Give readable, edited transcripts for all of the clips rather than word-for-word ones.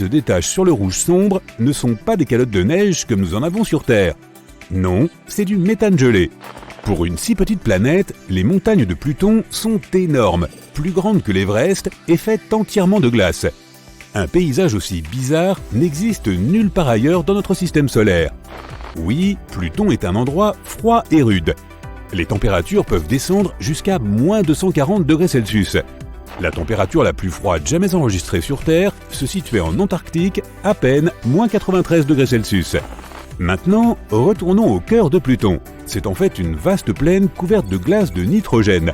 se détachent sur le rouge sombre ne sont pas des calottes de neige comme nous en avons sur Terre. Non, c'est du méthane gelé. Pour une si petite planète, les montagnes de Pluton sont énormes, plus grandes que l'Everest et faites entièrement de glace. Un paysage aussi bizarre n'existe nulle part ailleurs dans notre système solaire. Oui, Pluton est un endroit froid et rude. Les températures peuvent descendre jusqu'à moins 240 degrés Celsius. La température la plus froide jamais enregistrée sur Terre se situait en Antarctique, à peine moins 93 degrés Celsius. Maintenant, retournons au cœur de Pluton. C'est en fait une vaste plaine couverte de glace de nitrogène.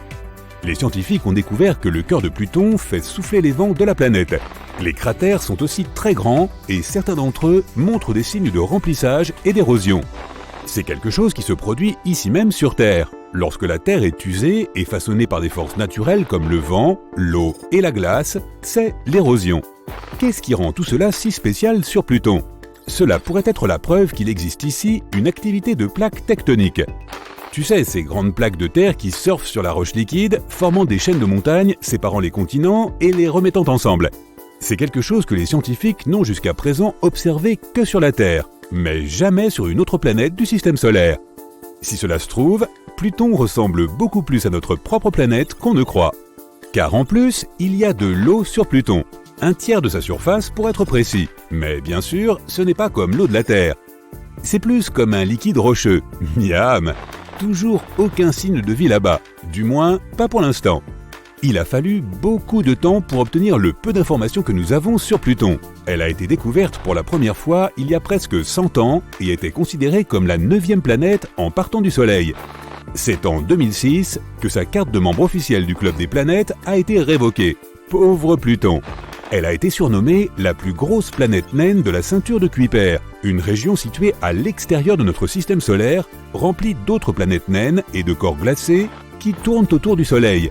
Les scientifiques ont découvert que le cœur de Pluton fait souffler les vents de la planète. Les cratères sont aussi très grands et certains d'entre eux montrent des signes de remplissage et d'érosion. C'est quelque chose qui se produit ici même sur Terre. Lorsque la Terre est usée et façonnée par des forces naturelles comme le vent, l'eau et la glace, c'est l'érosion. Qu'est-ce qui rend tout cela si spécial sur Pluton ? Cela pourrait être la preuve qu'il existe ici une activité de plaques tectoniques. Tu sais, ces grandes plaques de terre qui surfent sur la roche liquide, formant des chaînes de montagnes, séparant les continents et les remettant ensemble. C'est quelque chose que les scientifiques n'ont jusqu'à présent observé que sur la Terre, mais jamais sur une autre planète du système solaire. Si cela se trouve, Pluton ressemble beaucoup plus à notre propre planète qu'on ne croit. Car en plus, il y a de l'eau sur Pluton, un tiers de sa surface pour être précis. Mais bien sûr, ce n'est pas comme l'eau de la Terre. C'est plus comme un liquide rocheux. Miam! Toujours aucun signe de vie là-bas, du moins pas pour l'instant. Il a fallu beaucoup de temps pour obtenir le peu d'informations que nous avons sur Pluton. Elle a été découverte pour la première fois il y a presque 100 ans et était considérée comme la 9e planète en partant du Soleil. C'est en 2006 que sa carte de membre officiel du Club des planètes a été révoquée. Pauvre Pluton! Elle a été surnommée la plus grosse planète naine de la ceinture de Kuiper, une région située à l'extérieur de notre système solaire, remplie d'autres planètes naines et de corps glacés qui tournent autour du Soleil.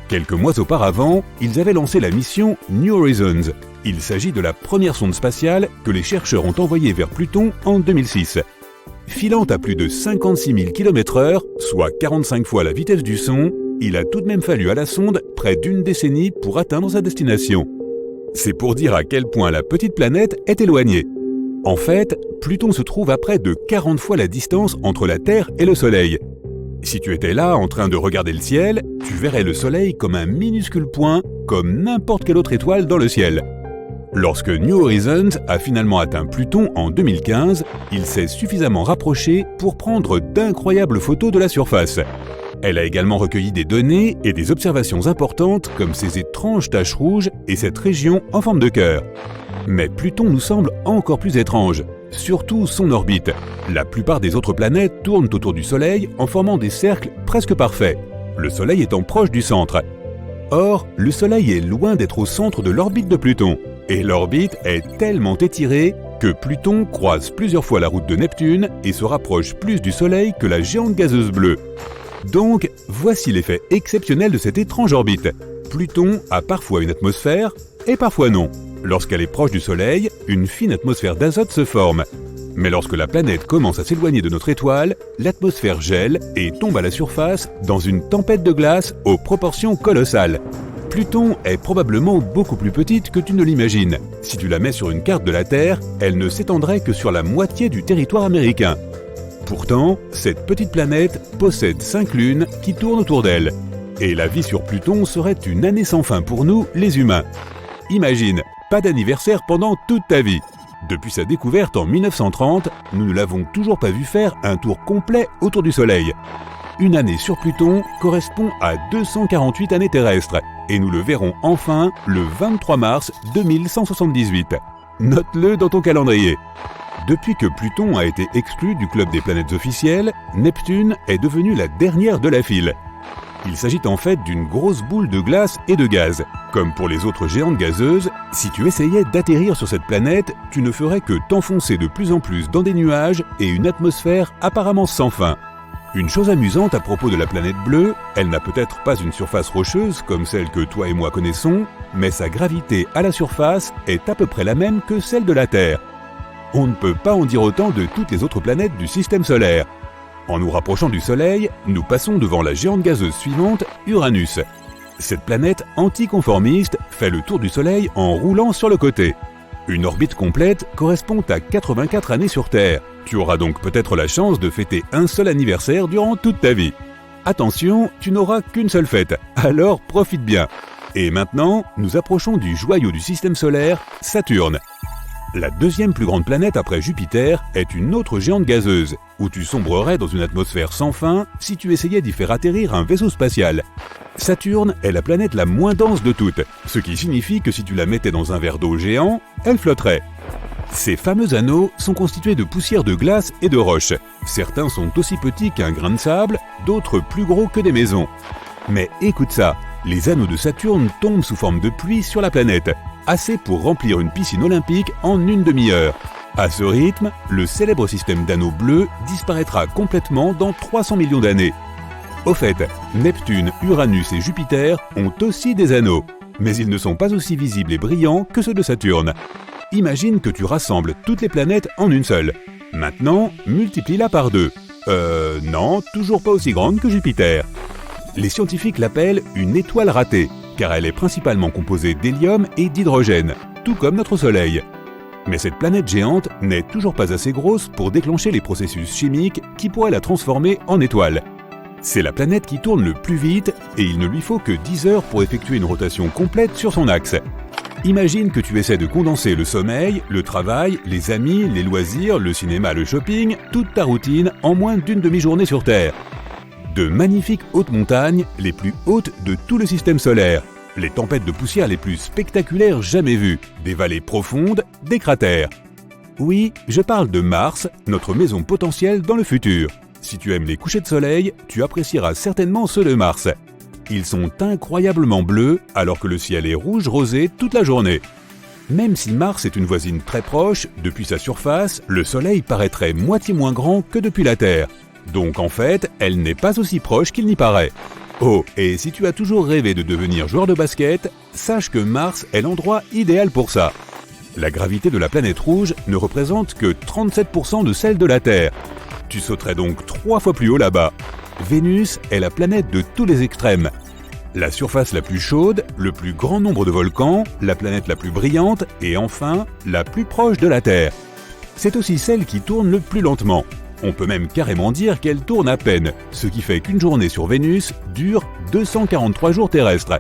Quelques mois auparavant, ils avaient lancé la mission New Horizons. Il s'agit de la première sonde spatiale que les chercheurs ont envoyée vers Pluton en 2006. Filant à plus de 56 000 km/h, soit 45 fois la vitesse du son, il a tout de même fallu à la sonde près d'une décennie pour atteindre sa destination. C'est pour dire à quel point la petite planète est éloignée. En fait, Pluton se trouve à près de 40 fois la distance entre la Terre et le Soleil. Si tu étais là en train de regarder le ciel, tu verrais le Soleil comme un minuscule point, comme n'importe quelle autre étoile dans le ciel. Lorsque New Horizons a finalement atteint Pluton en 2015, il s'est suffisamment rapproché pour prendre d'incroyables photos de la surface. Elle a également recueilli des données et des observations importantes comme ces étranges taches rouges et cette région en forme de cœur. Mais Pluton nous semble encore plus étrange, surtout son orbite. La plupart des autres planètes tournent autour du Soleil en formant des cercles presque parfaits, le Soleil étant proche du centre. Or, le Soleil est loin d'être au centre de l'orbite de Pluton, et l'orbite est tellement étirée que Pluton croise plusieurs fois la route de Neptune et se rapproche plus du Soleil que la géante gazeuse bleue. Donc, voici l'effet exceptionnel de cette étrange orbite. Pluton a parfois une atmosphère, et parfois non. Lorsqu'elle est proche du Soleil, une fine atmosphère d'azote se forme. Mais lorsque la planète commence à s'éloigner de notre étoile, l'atmosphère gèle et tombe à la surface dans une tempête de glace aux proportions colossales. Pluton est probablement beaucoup plus petite que tu ne l'imagines. Si tu la mets sur une carte de la Terre, elle ne s'étendrait que sur la moitié du territoire américain. Pourtant, cette petite planète possède 5 lunes qui tournent autour d'elle. Et la vie sur Pluton serait une année sans fin pour nous, les humains. Imagine, pas d'anniversaire pendant toute ta vie. Depuis sa découverte en 1930, nous ne l'avons toujours pas vu faire un tour complet autour du Soleil. Une année sur Pluton correspond à 248 années terrestres, et nous le verrons enfin le 23 mars 2178. Note-le dans ton calendrier. Depuis que Pluton a été exclu du club des planètes officielles, Neptune est devenue la dernière de la file. Il s'agit en fait d'une grosse boule de glace et de gaz. Comme pour les autres géantes gazeuses, si tu essayais d'atterrir sur cette planète, tu ne ferais que t'enfoncer de plus en plus dans des nuages et une atmosphère apparemment sans fin. Une chose amusante à propos de la planète bleue, elle n'a peut-être pas une surface rocheuse comme celle que toi et moi connaissons, mais sa gravité à la surface est à peu près la même que celle de la Terre. On ne peut pas en dire autant de toutes les autres planètes du système solaire. En nous rapprochant du Soleil, nous passons devant la géante gazeuse suivante, Uranus. Cette planète anticonformiste fait le tour du Soleil en roulant sur le côté. Une orbite complète correspond à 84 années sur Terre. Tu auras donc peut-être la chance de fêter un seul anniversaire durant toute ta vie. Attention, tu n'auras qu'une seule fête, alors profite bien. Et maintenant, nous approchons du joyau du système solaire, Saturne. La deuxième plus grande planète après Jupiter est une autre géante gazeuse, où tu sombrerais dans une atmosphère sans fin si tu essayais d'y faire atterrir un vaisseau spatial. Saturne est la planète la moins dense de toutes, ce qui signifie que si tu la mettais dans un verre d'eau géant, elle flotterait. Ces fameux anneaux sont constitués de poussière de glace et de roches. Certains sont aussi petits qu'un grain de sable, d'autres plus gros que des maisons. Mais écoute ça, les anneaux de Saturne tombent sous forme de pluie sur la planète, assez pour remplir une piscine olympique en une demi-heure. À ce rythme, le célèbre système d'anneaux bleus disparaîtra complètement dans 300 millions d'années. Au fait, Neptune, Uranus et Jupiter ont aussi des anneaux, mais ils ne sont pas aussi visibles et brillants que ceux de Saturne. Imagine que tu rassembles toutes les planètes en une seule. Maintenant, multiplie-la par 2. Non, toujours pas aussi grande que Jupiter. Les scientifiques l'appellent une étoile ratée, car elle est principalement composée d'hélium et d'hydrogène, tout comme notre Soleil. Mais cette planète géante n'est toujours pas assez grosse pour déclencher les processus chimiques qui pourraient la transformer en étoile. C'est la planète qui tourne le plus vite et il ne lui faut que 10 heures pour effectuer une rotation complète sur son axe. Imagine que tu essaies de condenser le sommeil, le travail, les amis, les loisirs, le cinéma, le shopping, toute ta routine en moins d'une demi-journée sur Terre. De magnifiques hautes montagnes, les plus hautes de tout le système solaire. Les tempêtes de poussière les plus spectaculaires jamais vues. Des vallées profondes, des cratères. Oui, je parle de Mars, notre maison potentielle dans le futur. Si tu aimes les couchers de soleil, tu apprécieras certainement ceux de Mars. Ils sont incroyablement bleus alors que le ciel est rouge rosé toute la journée. Même si Mars est une voisine très proche, depuis sa surface, le Soleil paraîtrait moitié moins grand que depuis la Terre. Donc en fait, elle n'est pas aussi proche qu'il n'y paraît. Oh, et si tu as toujours rêvé de devenir joueur de basket, sache que Mars est l'endroit idéal pour ça. La gravité de la planète rouge ne représente que 37% de celle de la Terre. Tu sauterais donc 3 fois plus haut là-bas. Vénus est la planète de tous les extrêmes. La surface la plus chaude, le plus grand nombre de volcans, la planète la plus brillante et enfin, la plus proche de la Terre. C'est aussi celle qui tourne le plus lentement. On peut même carrément dire qu'elle tourne à peine, ce qui fait qu'une journée sur Vénus dure 243 jours terrestres.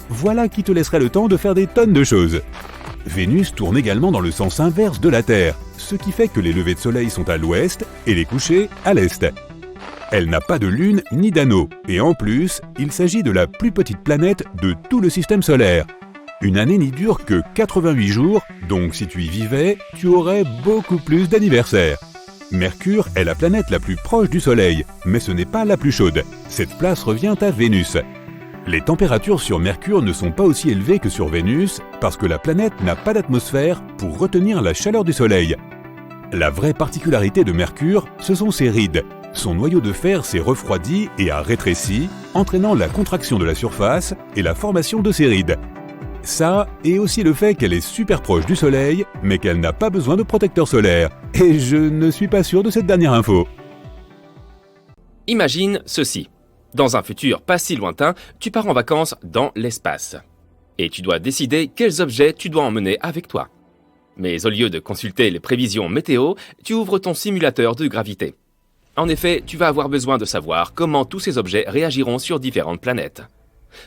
Voilà qui te laisserait le temps de faire des tonnes de choses. Vénus tourne également dans le sens inverse de la Terre, ce qui fait que les levées de soleil sont à l'ouest et les couchers à l'est. Elle n'a pas de lune ni d'anneau, et en plus, il s'agit de la plus petite planète de tout le système solaire. Une année n'y dure que 88 jours, donc si tu y vivais, tu aurais beaucoup plus d'anniversaires. Mercure est la planète la plus proche du Soleil, mais ce n'est pas la plus chaude. Cette place revient à Vénus. Les températures sur Mercure ne sont pas aussi élevées que sur Vénus, parce que la planète n'a pas d'atmosphère pour retenir la chaleur du Soleil. La vraie particularité de Mercure, ce sont ses rides. Son noyau de fer s'est refroidi et a rétréci, entraînant la contraction de la surface et la formation de ses rides. Ça, et aussi le fait qu'elle est super proche du Soleil, mais qu'elle n'a pas besoin de protecteur solaire. Et je ne suis pas sûr de cette dernière info. Imagine ceci. Dans un futur pas si lointain, tu pars en vacances dans l'espace. Et tu dois décider quels objets tu dois emmener avec toi. Mais au lieu de consulter les prévisions météo, tu ouvres ton simulateur de gravité. En effet, tu vas avoir besoin de savoir comment tous ces objets réagiront sur différentes planètes.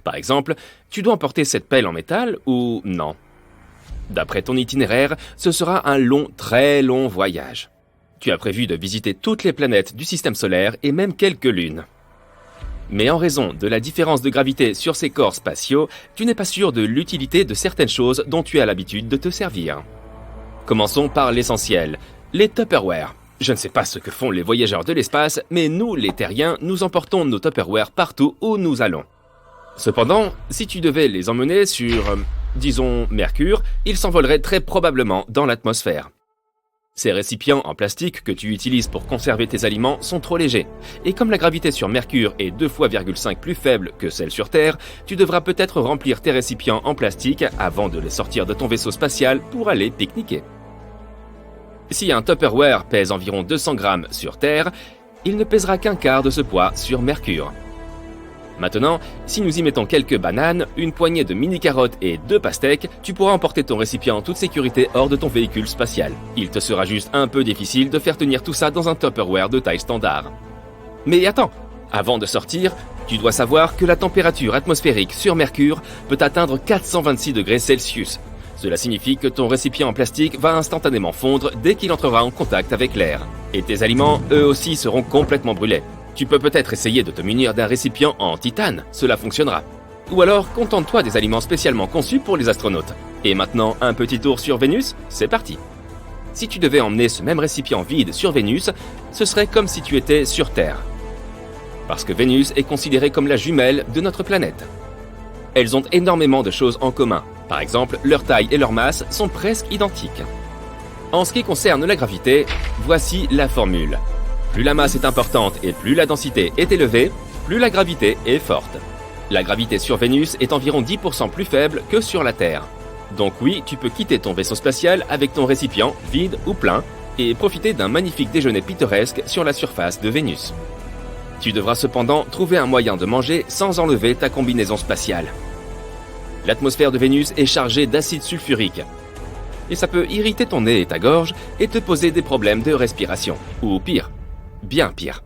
Par exemple, tu dois emporter cette pelle en métal ou non? D'après ton itinéraire, ce sera un long, très long voyage. Tu as prévu de visiter toutes les planètes du système solaire et même quelques lunes. Mais en raison de la différence de gravité sur ces corps spatiaux, tu n'es pas sûr de l'utilité de certaines choses dont tu as l'habitude de te servir. Commençons par l'essentiel, les Tupperware. Je ne sais pas ce que font les voyageurs de l'espace, mais nous, les terriens, nous emportons nos Tupperware partout où nous allons. Cependant, si tu devais les emmener sur, disons, Mercure, ils s'envoleraient très probablement dans l'atmosphère. Ces récipients en plastique que tu utilises pour conserver tes aliments sont trop légers. Et comme la gravité sur Mercure est 2,5 fois plus faible que celle sur Terre, tu devras peut-être remplir tes récipients en plastique avant de les sortir de ton vaisseau spatial pour aller pique-niquer. Si un Tupperware pèse environ 200 grammes sur Terre, il ne pèsera qu'un quart de ce poids sur Mercure. Maintenant, si nous y mettons quelques bananes, une poignée de mini-carottes et 2 pastèques, tu pourras emporter ton récipient en toute sécurité hors de ton véhicule spatial. Il te sera juste un peu difficile de faire tenir tout ça dans un Tupperware de taille standard. Mais attends, avant de sortir, tu dois savoir que la température atmosphérique sur Mercure peut atteindre 426 degrés Celsius. Cela signifie que ton récipient en plastique va instantanément fondre dès qu'il entrera en contact avec l'air. Et tes aliments, eux aussi, seront complètement brûlés. Tu peux peut-être essayer de te munir d'un récipient en titane, cela fonctionnera. Ou alors, contente-toi des aliments spécialement conçus pour les astronautes. Et maintenant, un petit tour sur Vénus, c'est parti. Si tu devais emmener ce même récipient vide sur Vénus, ce serait comme si tu étais sur Terre. Parce que Vénus est considérée comme la jumelle de notre planète. Elles ont énormément de choses en commun. Par exemple, leur taille et leur masse sont presque identiques. En ce qui concerne la gravité, voici la formule. Plus la masse est importante et plus la densité est élevée, plus la gravité est forte. La gravité sur Vénus est environ 10% plus faible que sur la Terre. Donc oui, tu peux quitter ton vaisseau spatial avec ton récipient, vide ou plein, et profiter d'un magnifique déjeuner pittoresque sur la surface de Vénus. Tu devras cependant trouver un moyen de manger sans enlever ta combinaison spatiale. L'atmosphère de Vénus est chargée d'acide sulfurique. Et ça peut irriter ton nez et ta gorge et te poser des problèmes de respiration. Ou pire, bien pire.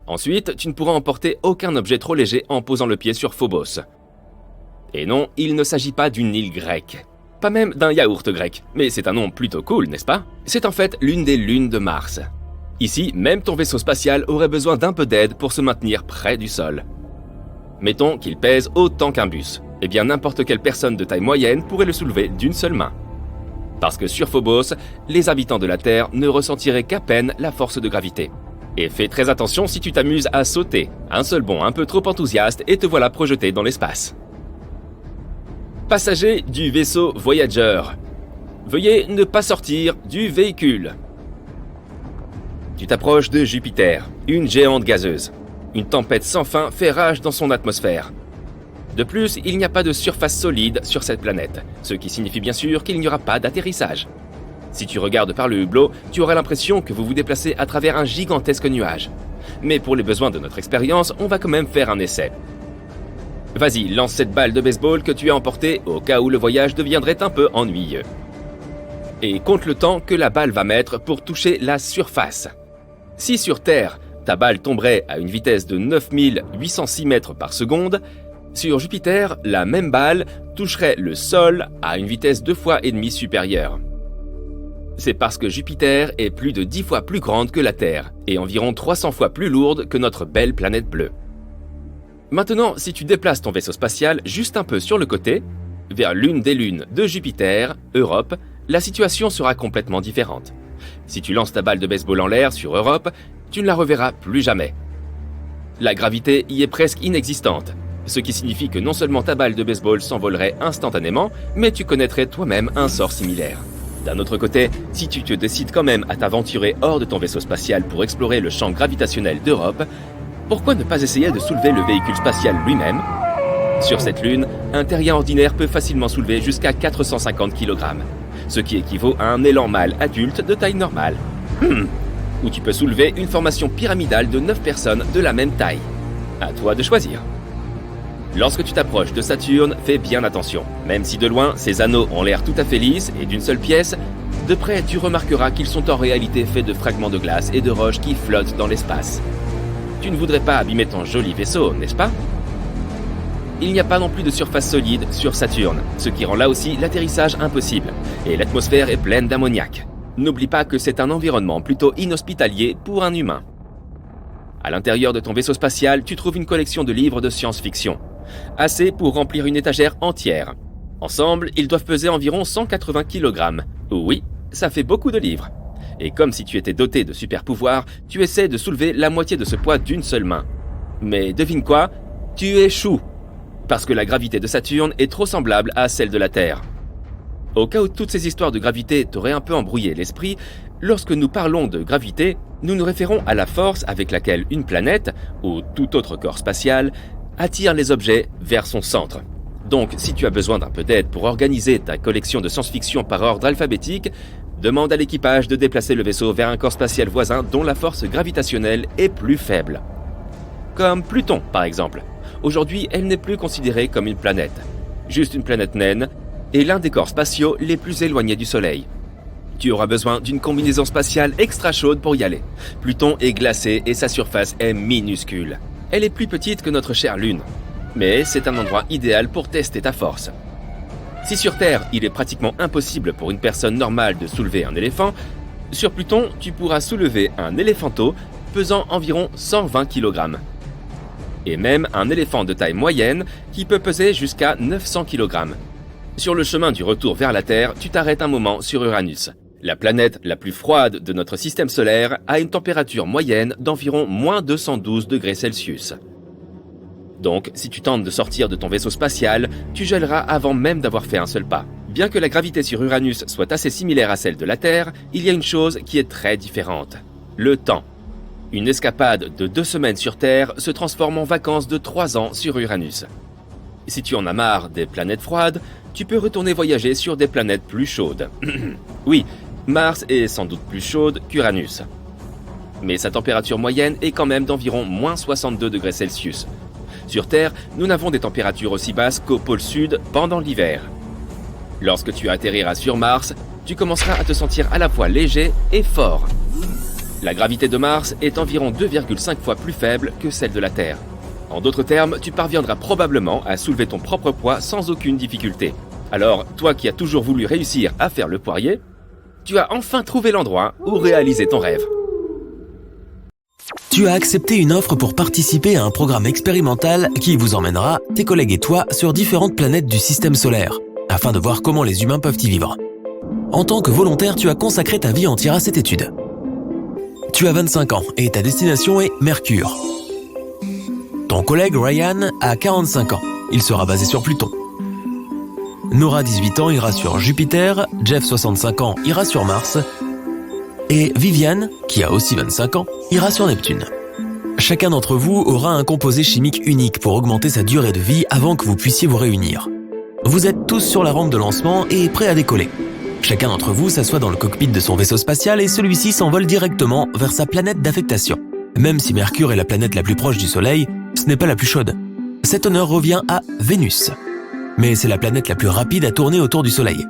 Ensuite, tu ne pourras emporter aucun objet trop léger en posant le pied sur Phobos. Et non, il ne s'agit pas d'une île grecque. Pas même d'un yaourt grec, mais c'est un nom plutôt cool, n'est-ce pas? C'est en fait l'une des lunes de Mars. Ici, même ton vaisseau spatial aurait besoin d'un peu d'aide pour se maintenir près du sol. Mettons qu'il pèse autant qu'un bus. Eh bien, n'importe quelle personne de taille moyenne pourrait le soulever d'une seule main. Parce que sur Phobos, les habitants de la Terre ne ressentiraient qu'à peine la force de gravité. Et fais très attention si tu t'amuses à sauter. Un seul bond un peu trop enthousiaste et te voilà projeté dans l'espace. Passagers du vaisseau Voyager, veuillez ne pas sortir du véhicule. Tu t'approches de Jupiter, une géante gazeuse. Une tempête sans fin fait rage dans son atmosphère. De plus, il n'y a pas de surface solide sur cette planète, ce qui signifie bien sûr qu'il n'y aura pas d'atterrissage. Si tu regardes par le hublot, tu auras l'impression que vous vous déplacez à travers un gigantesque nuage. Mais pour les besoins de notre expérience, on va quand même faire un essai. Vas-y, lance cette balle de baseball que tu as emportée au cas où le voyage deviendrait un peu ennuyeux. Et compte le temps que la balle va mettre pour toucher la surface. Si sur Terre, ta balle tomberait à une vitesse de 9806 mètres par seconde, sur Jupiter, la même balle toucherait le sol à une vitesse 2,5 fois supérieure. C'est parce que Jupiter est plus de 10 fois plus grande que la Terre et environ 300 fois plus lourde que notre belle planète bleue. Maintenant, si tu déplaces ton vaisseau spatial juste un peu sur le côté, vers l'une des lunes de Jupiter, Europe, la situation sera complètement différente. Si tu lances ta balle de baseball en l'air sur Europe, tu ne la reverras plus jamais. La gravité y est presque inexistante, ce qui signifie que non seulement ta balle de baseball s'envolerait instantanément, mais tu connaîtrais toi-même un sort similaire. D'un autre côté, si tu te décides quand même à t'aventurer hors de ton vaisseau spatial pour explorer le champ gravitationnel d'Europe, pourquoi ne pas essayer de soulever le véhicule spatial lui-même? Sur cette lune, un terrien ordinaire peut facilement soulever jusqu'à 450 kg, ce qui équivaut à un élan mâle adulte de taille normale. Ou tu peux soulever une formation pyramidale de 9 personnes de la même taille. À toi de choisir. Lorsque tu t'approches de Saturne, fais bien attention. Même si de loin, ses anneaux ont l'air tout à fait lisses et d'une seule pièce, de près tu remarqueras qu'ils sont en réalité faits de fragments de glace et de roches qui flottent dans l'espace. Tu ne voudrais pas abîmer ton joli vaisseau, n'est-ce pas? Il n'y a pas non plus de surface solide sur Saturne, ce qui rend là aussi l'atterrissage impossible, et l'atmosphère est pleine d'ammoniac. N'oublie pas que c'est un environnement plutôt inhospitalier pour un humain. À l'intérieur de ton vaisseau spatial, tu trouves une collection de livres de science-fiction. Assez pour remplir une étagère entière. Ensemble, ils doivent peser environ 180 kg. Oui, ça fait beaucoup de livres. Et comme si tu étais doté de super pouvoirs, tu essaies de soulever la moitié de ce poids d'une seule main. Mais devine quoi? Tu échoues. Parce que la gravité de Saturne est trop semblable à celle de la Terre. Au cas où toutes ces histoires de gravité t'auraient un peu embrouillé l'esprit, lorsque nous parlons de gravité, nous nous référons à la force avec laquelle une planète, ou tout autre corps spatial, attire les objets vers son centre. Donc, si tu as besoin d'un peu d'aide pour organiser ta collection de science-fiction par ordre alphabétique, demande à l'équipage de déplacer le vaisseau vers un corps spatial voisin dont la force gravitationnelle est plus faible. Comme Pluton, par exemple. Aujourd'hui, elle n'est plus considérée comme une planète. Juste une planète naine et l'un des corps spatiaux les plus éloignés du Soleil. Tu auras besoin d'une combinaison spatiale extra chaude pour y aller. Pluton est glacé et sa surface est minuscule. Elle est plus petite que notre chère Lune. Mais c'est un endroit idéal pour tester ta force. Si sur Terre, il est pratiquement impossible pour une personne normale de soulever un éléphant, sur Pluton, tu pourras soulever un éléphanto pesant environ 120 kg. Et même un éléphant de taille moyenne qui peut peser jusqu'à 900 kg. Sur le chemin du retour vers la Terre, tu t'arrêtes un moment sur Uranus. La planète la plus froide de notre système solaire a une température moyenne d'environ moins 212 degrés Celsius. Donc, si tu tentes de sortir de ton vaisseau spatial, tu gèleras avant même d'avoir fait un seul pas. Bien que la gravité sur Uranus soit assez similaire à celle de la Terre, il y a une chose qui est très différente. Le temps. Une escapade de 2 semaines sur Terre se transforme en vacances de 3 ans sur Uranus. Si tu en as marre des planètes froides, tu peux retourner voyager sur des planètes plus chaudes. Oui, Mars est sans doute plus chaude qu'Uranus. Mais sa température moyenne est quand même d'environ moins 62 degrés Celsius. Sur Terre, nous n'avons des températures aussi basses qu'au pôle Sud pendant l'hiver. Lorsque tu atterriras sur Mars, tu commenceras à te sentir à la fois léger et fort. La gravité de Mars est environ 2,5 fois plus faible que celle de la Terre. En d'autres termes, tu parviendras probablement à soulever ton propre poids sans aucune difficulté. Alors, toi qui as toujours voulu réussir à faire le poirier, tu as enfin trouvé l'endroit où réaliser ton rêve. Tu as accepté une offre pour participer à un programme expérimental qui vous emmènera, tes collègues et toi, sur différentes planètes du système solaire, afin de voir comment les humains peuvent y vivre. En tant que volontaire, tu as consacré ta vie entière à cette étude. Tu as 25 ans et ta destination est Mercure. Ton collègue Ryan a 45 ans. Il sera basé sur Pluton. Nora, 18 ans, ira sur Jupiter. Jeff, 65 ans, ira sur Mars. Et Viviane, qui a aussi 25 ans, ira sur Neptune. Chacun d'entre vous aura un composé chimique unique pour augmenter sa durée de vie avant que vous puissiez vous réunir. Vous êtes tous sur la rampe de lancement et prêts à décoller. Chacun d'entre vous s'assoit dans le cockpit de son vaisseau spatial et celui-ci s'envole directement vers sa planète d'affectation. Même si Mercure est la planète la plus proche du Soleil, ce n'est pas la plus chaude. Cet honneur revient à Vénus. Mais c'est la planète la plus rapide à tourner autour du Soleil.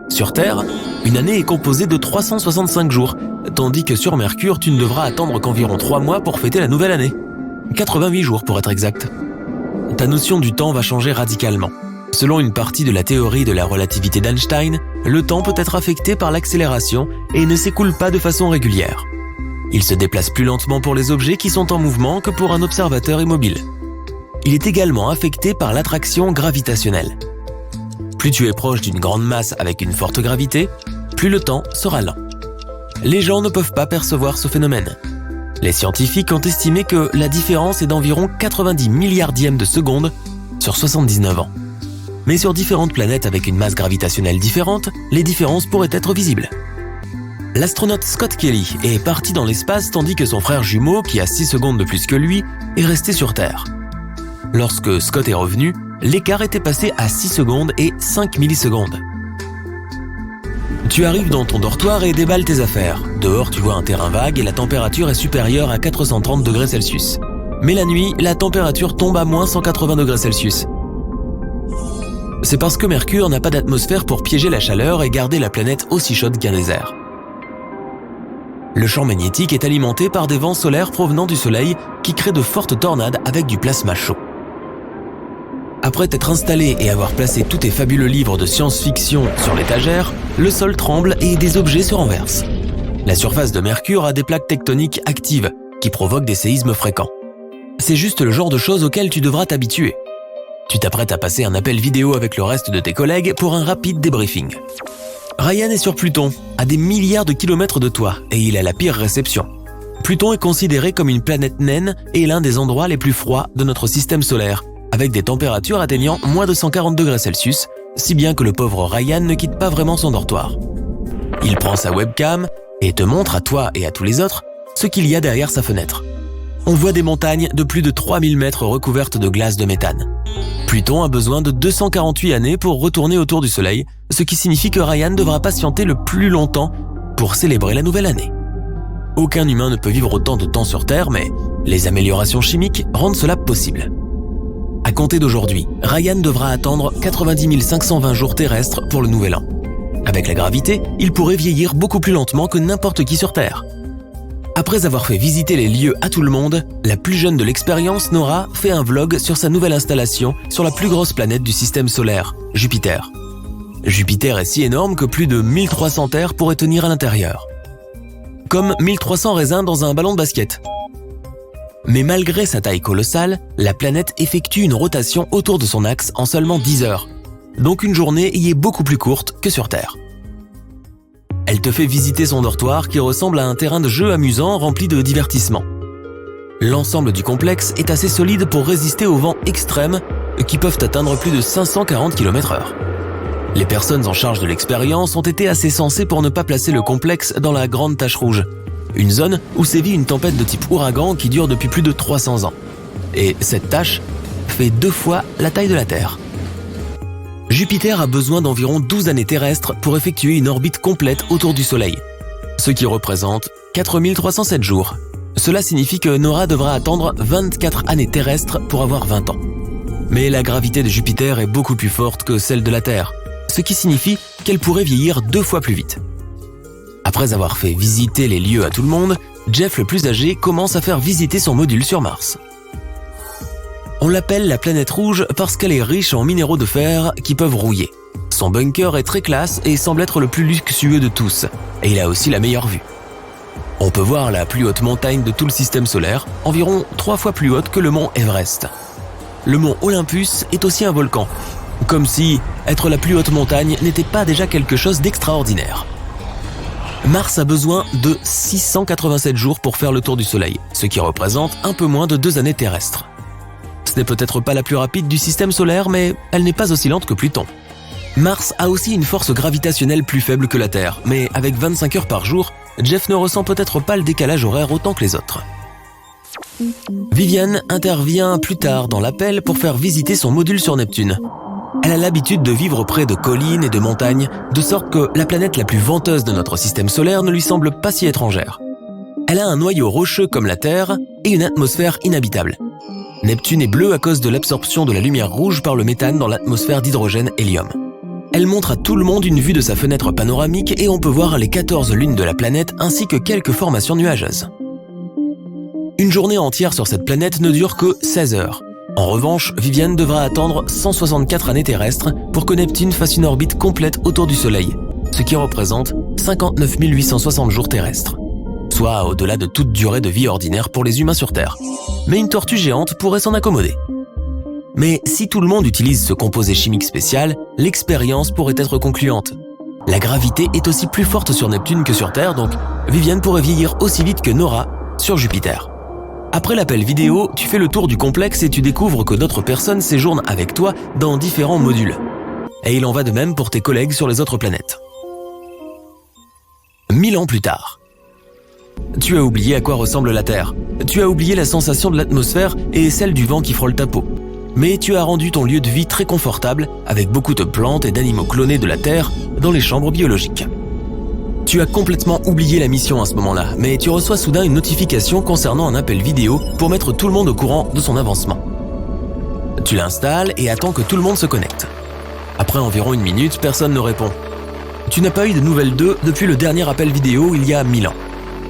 Sur Terre, une année est composée de 365 jours, tandis que sur Mercure, tu ne devras attendre qu'environ 3 mois pour fêter la nouvelle année. 88 jours pour être exact. Ta notion du temps va changer radicalement. Selon une partie de la théorie de la relativité d'Einstein, le temps peut être affecté par l'accélération et ne s'écoule pas de façon régulière. Il se déplace plus lentement pour les objets qui sont en mouvement que pour un observateur immobile. Il est également affecté par l'attraction gravitationnelle. Plus tu es proche d'une grande masse avec une forte gravité, plus le temps sera lent. Les gens ne peuvent pas percevoir ce phénomène. Les scientifiques ont estimé que la différence est d'environ 90 milliardièmes de seconde sur 79 ans. Mais sur différentes planètes avec une masse gravitationnelle différente, les différences pourraient être visibles. L'astronaute Scott Kelly est parti dans l'espace tandis que son frère jumeau, qui a 6 secondes de plus que lui, est resté sur Terre. Lorsque Scott est revenu, l'écart était passé à 6 secondes et 5 millisecondes. Tu arrives dans ton dortoir et déballes tes affaires. Dehors, tu vois un terrain vague et la température est supérieure à 430 degrés Celsius. Mais la nuit, la température tombe à moins 180 degrés Celsius. C'est parce que Mercure n'a pas d'atmosphère pour piéger la chaleur et garder la planète aussi chaude qu'un désert. Le champ magnétique est alimenté par des vents solaires provenant du Soleil qui créent de fortes tornades avec du plasma chaud. Après t'être installé et avoir placé tous tes fabuleux livres de science-fiction sur l'étagère, le sol tremble et des objets se renversent. La surface de Mercure a des plaques tectoniques actives qui provoquent des séismes fréquents. C'est juste le genre de choses auxquelles tu devras t'habituer. Tu t'apprêtes à passer un appel vidéo avec le reste de tes collègues pour un rapide débriefing. Ryan est sur Pluton, à des milliards de kilomètres de toi, et il a la pire réception. Pluton est considéré comme une planète naine et l'un des endroits les plus froids de notre système solaire, avec des températures atteignant moins de 140 degrés Celsius, si bien que le pauvre Ryan ne quitte pas vraiment son dortoir. Il prend sa webcam et te montre à toi et à tous les autres ce qu'il y a derrière sa fenêtre. On voit des montagnes de plus de 3000 mètres recouvertes de glace de méthane. Pluton a besoin de 248 années pour retourner autour du Soleil, ce qui signifie que Ryan devra patienter le plus longtemps pour célébrer la nouvelle année. Aucun humain ne peut vivre autant de temps sur Terre, mais les améliorations chimiques rendent cela possible. compter d'aujourd'hui, Ryan devra attendre 90 520 jours terrestres pour le nouvel an. Avec la gravité, il pourrait vieillir beaucoup plus lentement que n'importe qui sur Terre. Après avoir fait visiter les lieux à tout le monde, la plus jeune de l'expérience, Nora, fait un vlog sur sa nouvelle installation sur la plus grosse planète du système solaire, Jupiter. Jupiter est si énorme que plus de 1300 terres pourraient tenir à l'intérieur. Comme 1300 raisins dans un ballon de basket. Mais malgré sa taille colossale, la planète effectue une rotation autour de son axe en seulement 10 heures. Donc une journée y est beaucoup plus courte que sur Terre. Elle te fait visiter son dortoir qui ressemble à un terrain de jeu amusant rempli de divertissements. L'ensemble du complexe est assez solide pour résister aux vents extrêmes qui peuvent atteindre plus de 540 km/h. Les personnes en charge de l'expérience ont été assez sensées pour ne pas placer le complexe dans la Grande Tache Rouge, une zone où sévit une tempête de type ouragan qui dure depuis plus de 300 ans. Et cette tache fait 2 fois la taille de la Terre. Jupiter a besoin d'environ 12 années terrestres pour effectuer une orbite complète autour du Soleil, ce qui représente 4307 jours. Cela signifie que Nora devra attendre 24 années terrestres pour avoir 20 ans. Mais la gravité de Jupiter est beaucoup plus forte que celle de la Terre, ce qui signifie qu'elle pourrait vieillir 2 fois plus vite. Après avoir fait visiter les lieux à tout le monde, Jeff le plus âgé commence à faire visiter son module sur Mars. On l'appelle la planète rouge parce qu'elle est riche en minéraux de fer qui peuvent rouiller. Son bunker est très classe et semble être le plus luxueux de tous, et il a aussi la meilleure vue. On peut voir la plus haute montagne de tout le système solaire, environ 3 fois plus haute que le mont Everest. Le mont Olympus est aussi un volcan, comme si être la plus haute montagne n'était pas déjà quelque chose d'extraordinaire. Mars a besoin de 687 jours pour faire le tour du Soleil, ce qui représente un peu moins de 2 années terrestres. Ce n'est peut-être pas la plus rapide du système solaire, mais elle n'est pas aussi lente que Pluton. Mars a aussi une force gravitationnelle plus faible que la Terre, mais avec 25 heures par jour, Jeff ne ressent peut-être pas le décalage horaire autant que les autres. Vivian intervient plus tard dans l'appel pour faire visiter son module sur Neptune. Elle a l'habitude de vivre près de collines et de montagnes, de sorte que la planète la plus venteuse de notre système solaire ne lui semble pas si étrangère. Elle a un noyau rocheux comme la Terre et une atmosphère inhabitable. Neptune est bleu à cause de l'absorption de la lumière rouge par le méthane dans l'atmosphère d'hydrogène hélium. Elle montre à tout le monde une vue de sa fenêtre panoramique et on peut voir les 14 lunes de la planète ainsi que quelques formations nuageuses. Une journée entière sur cette planète ne dure que 16 heures. En revanche, Vivian devra attendre 164 années terrestres pour que Neptune fasse une orbite complète autour du Soleil, ce qui représente 59 860 jours terrestres, soit au-delà de toute durée de vie ordinaire pour les humains sur Terre. Mais une tortue géante pourrait s'en accommoder. Mais si tout le monde utilise ce composé chimique spécial, l'expérience pourrait être concluante. La gravité est aussi plus forte sur Neptune que sur Terre, donc Vivian pourrait vieillir aussi vite que Nora sur Jupiter. Après l'appel vidéo, tu fais le tour du complexe et tu découvres que d'autres personnes séjournent avec toi dans différents modules. Et il en va de même pour tes collègues sur les autres planètes. 1000 ans plus tard. Tu as oublié à quoi ressemble la Terre. Tu as oublié la sensation de l'atmosphère et celle du vent qui frôle ta peau. Mais tu as rendu ton lieu de vie très confortable avec beaucoup de plantes et d'animaux clonés de la Terre dans les chambres biologiques. Tu as complètement oublié la mission à ce moment-là, mais tu reçois soudain une notification concernant un appel vidéo pour mettre tout le monde au courant de son avancement. Tu l'installes et attends que tout le monde se connecte. Après environ 1 minute, personne ne répond. Tu n'as pas eu de nouvelles d'eux depuis le dernier appel vidéo il y a 1000 ans.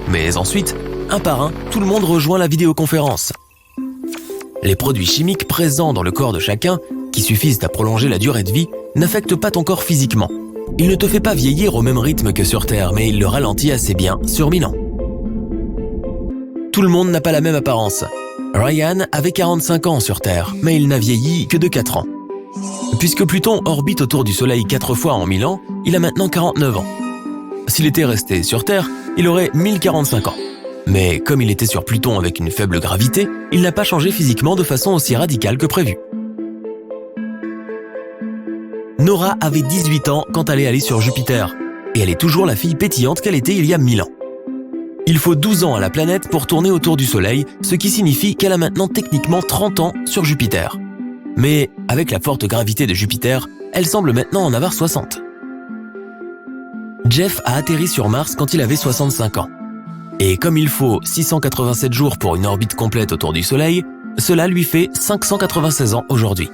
Mais ensuite, un par un, tout le monde rejoint la vidéoconférence. Les produits chimiques présents dans le corps de chacun, qui suffisent à prolonger la durée de vie, n'affectent pas ton corps physiquement. Il ne te fait pas vieillir au même rythme que sur Terre, mais il le ralentit assez bien sur 1000 ans. Tout le monde n'a pas la même apparence. Ryan avait 45 ans sur Terre, mais il n'a vieilli que de 4 ans. Puisque Pluton orbite autour du Soleil 4 fois en 1000 ans, il a maintenant 49 ans. S'il était resté sur Terre, il aurait 1045 ans. Mais comme il était sur Pluton avec une faible gravité, il n'a pas changé physiquement de façon aussi radicale que prévu. Nora avait 18 ans quand elle est allée sur Jupiter, et elle est toujours la fille pétillante qu'elle était il y a 1000 ans. Il faut 12 ans à la planète pour tourner autour du Soleil, ce qui signifie qu'elle a maintenant techniquement 30 ans sur Jupiter. Mais avec la forte gravité de Jupiter, elle semble maintenant en avoir 60. Jeff a atterri sur Mars quand il avait 65 ans. Et comme il faut 687 jours pour une orbite complète autour du Soleil, cela lui fait 596 ans aujourd'hui.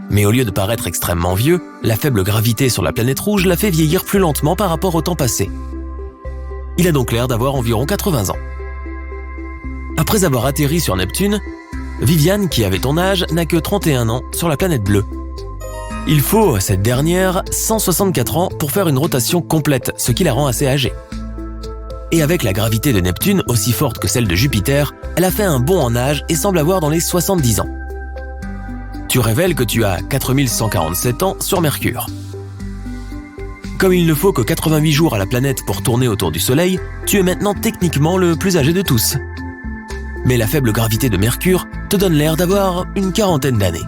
Mais au lieu de paraître extrêmement vieux, la faible gravité sur la planète rouge l'a fait vieillir plus lentement par rapport au temps passé. Il a donc l'air d'avoir environ 80 ans. Après avoir atterri sur Neptune, Viviane, qui avait ton âge, n'a que 31 ans sur la planète bleue. Il faut à cette dernière 164 ans pour faire une rotation complète, ce qui la rend assez âgée. Et avec la gravité de Neptune aussi forte que celle de Jupiter, elle a fait un bond en âge et semble avoir dans les 70 ans. Tu révèles que tu as 4147 ans sur Mercure. Comme il ne faut que 88 jours à la planète pour tourner autour du Soleil, tu es maintenant techniquement le plus âgé de tous. Mais la faible gravité de Mercure te donne l'air d'avoir une quarantaine d'années.